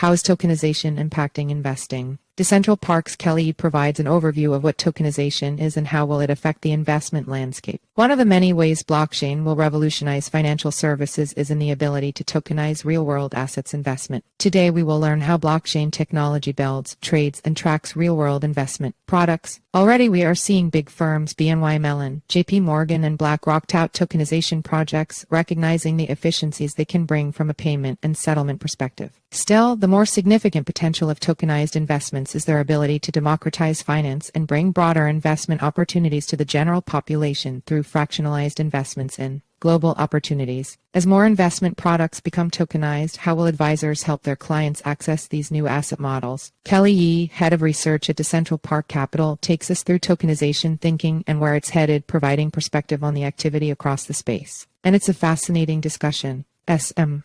How is tokenization impacting investing? Decentral Parks Kelly provides an overview of what tokenization is and how will it affect the investment landscape. One of the many ways blockchain will revolutionize financial services is in the ability to tokenize real-world assets investment. Today we will learn how blockchain technology builds, trades, and tracks real-world investment products. Already we are seeing big firms BNY Mellon, Morgan and BlackRock tout tokenization projects, recognizing the efficiencies they can bring from a payment and settlement perspective. Still, the more significant potential of tokenized investments is their ability to democratize finance and bring broader investment opportunities to the general population through fractionalized investments in global opportunities. As more investment products become tokenized, how will advisors help their clients access these new asset models? Kelly Yee, head of research at Decentral Park Capital, takes us through tokenization thinking and where it's headed, providing perspective on the activity across the space. And it's a fascinating discussion.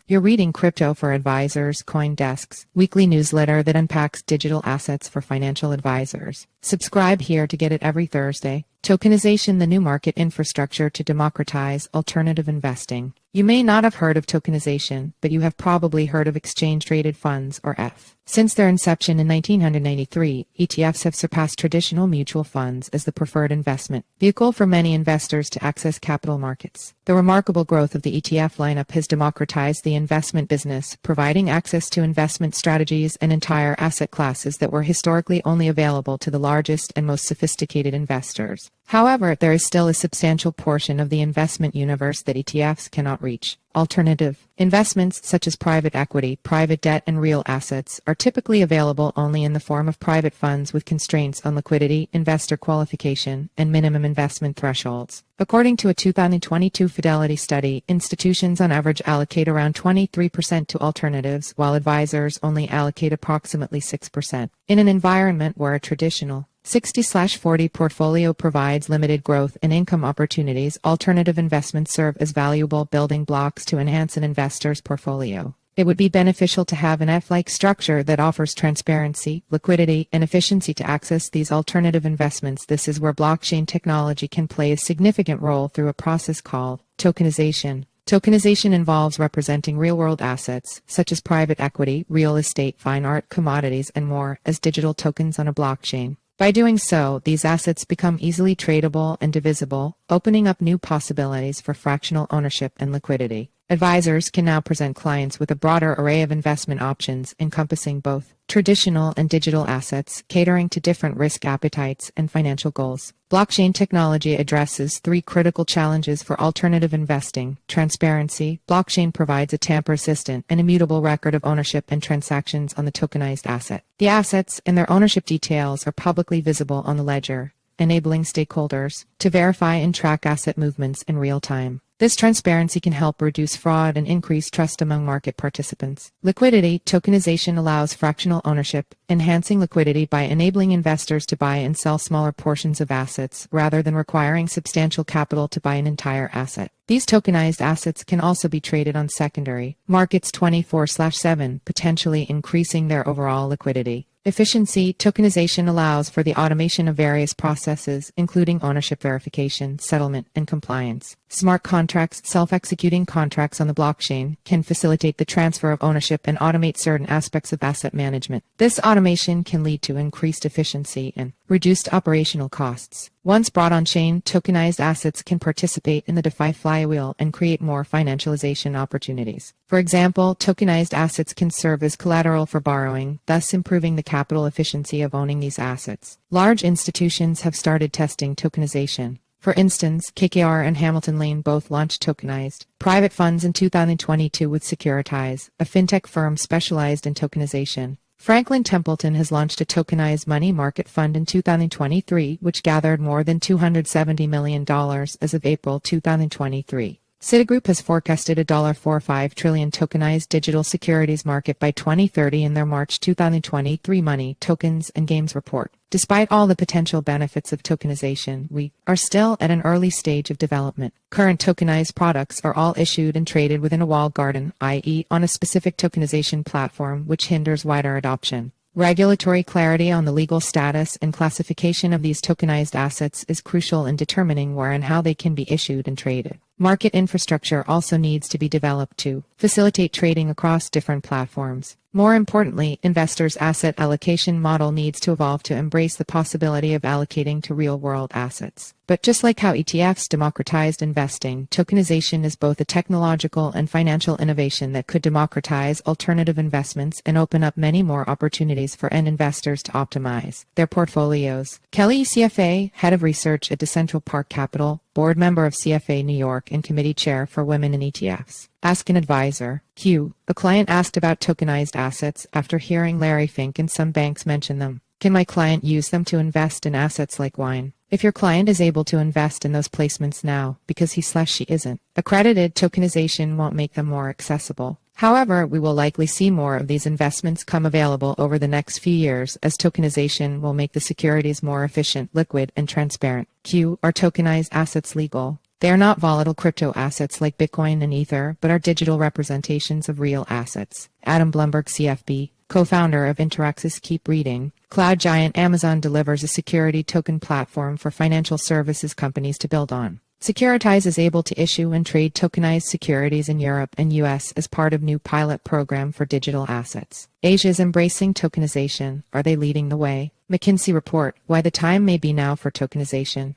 You're reading Crypto for Advisors, CoinDesk's weekly newsletter that unpacks digital assets for financial advisors. Subscribe here to get it every Thursday. Tokenization, the new market infrastructure to democratize alternative investing. You may not have heard of tokenization, but you have probably heard of exchange-traded funds, or ETH. Since their inception in 1993, ETFs have surpassed traditional mutual funds as the preferred investment vehicle for many investors to access capital markets. The remarkable growth of the ETF lineup has democratized the investment business, providing access to investment strategies and entire asset classes that were historically only available to the largest and most sophisticated investors. However, there is still a substantial portion of the investment universe that ETFs cannot reach. Alternative investments such as private equity, private debt, and real assets are typically available only in the form of private funds with constraints on liquidity, investor qualification, and minimum investment thresholds. According to a 2022 Fidelity study, institutions on average allocate around 23% to alternatives, while advisors only allocate approximately 6%. In an environment where a traditional 60/40 portfolio provides limited growth and income opportunities, alternative investments serve as valuable building blocks to enhance an investor's portfolio. It would be beneficial to have an ETH-like structure that offers transparency, liquidity, and efficiency to access these alternative investments. This is where blockchain technology can play a significant role through a process called tokenization. Tokenization involves representing real-world assets, such as private equity, real estate, fine art, commodities, and more, as digital tokens on a blockchain. By doing so, these assets become easily tradable and divisible, opening up new possibilities for fractional ownership and liquidity. Advisors can now present clients with a broader array of investment options encompassing both traditional and digital assets, catering to different risk appetites and financial goals. Blockchain technology addresses three critical challenges for alternative investing. Transparency. Blockchain provides a tamper-resistant and immutable record of ownership and transactions on the tokenized asset. The assets and their ownership details are publicly visible on the ledger, enabling stakeholders to verify and track asset movements in real time. This transparency can help reduce fraud and increase trust among market participants. Liquidity. Tokenization allows fractional ownership, enhancing liquidity by enabling investors to buy and sell smaller portions of assets rather than requiring substantial capital to buy an entire asset. These tokenized assets can also be traded on secondary markets 24/7, potentially increasing their overall liquidity. Efficiency. Tokenization allows for the automation of various processes, including ownership verification, settlement, and compliance. Smart contracts. Self-executing contracts on the blockchain can facilitate the transfer of ownership and automate certain aspects of asset management. This automation can lead to increased efficiency and reduced operational costs. Once brought on-chain, tokenized assets can participate in the DeFi flywheel and create more financialization opportunities. For example, tokenized assets can serve as collateral for borrowing, thus improving the capital efficiency of owning these assets. Large institutions have started testing tokenization. For instance, KKR and Hamilton Lane both launched tokenized private funds in 2022 with Securitize, a fintech firm specialized in tokenization. Franklin Templeton has launched a tokenized money market fund in 2023, which gathered more than $270 million as of April 2023. Citigroup has forecasted a $4.5 trillion tokenized digital securities market by 2030 in their March 2023 Money, Tokens, and Games report. Despite all the potential benefits of tokenization, we are still at an early stage of development. Current tokenized products are all issued and traded within a walled garden, i.e., on a specific tokenization platform, which hinders wider adoption. Regulatory clarity on the legal status and classification of these tokenized assets is crucial in determining where and how they can be issued and traded. Market infrastructure also needs to be developed to facilitate trading across different platforms. More importantly, investors' asset allocation model needs to evolve to embrace the possibility of allocating to real-world assets. But just like how ETFs democratized investing, tokenization is both a technological and financial innovation that could democratize alternative investments and open up many more opportunities for end investors to optimize their portfolios. Kelly, CFA, Head of Research at Decentral Park Capital, Board Member of CFA New York and Committee Chair for Women in ETFs. Ask an advisor. Q. A client asked about tokenized assets after hearing Larry Fink and some banks mention them. Can my client use them to invest in assets like wine? If your client is able to invest in those placements now, because he/she isn't accredited, tokenization won't make them more accessible. However, we will likely see more of these investments come available over the next few years as tokenization will make the securities more efficient, liquid, and transparent. Q. Are tokenized assets legal? They are not volatile crypto assets like Bitcoin and Ether, but are digital representations of real assets. Adam Blumberg, CFB, co-founder of Interaxis. Keep reading. Cloud giant Amazon delivers a security token platform for financial services companies to build on. Securitize is able to issue and trade tokenized securities in Europe and US as part of new pilot program for digital assets. Asia is embracing tokenization. Are they leading the way? McKinsey report, why the time may be now for tokenization.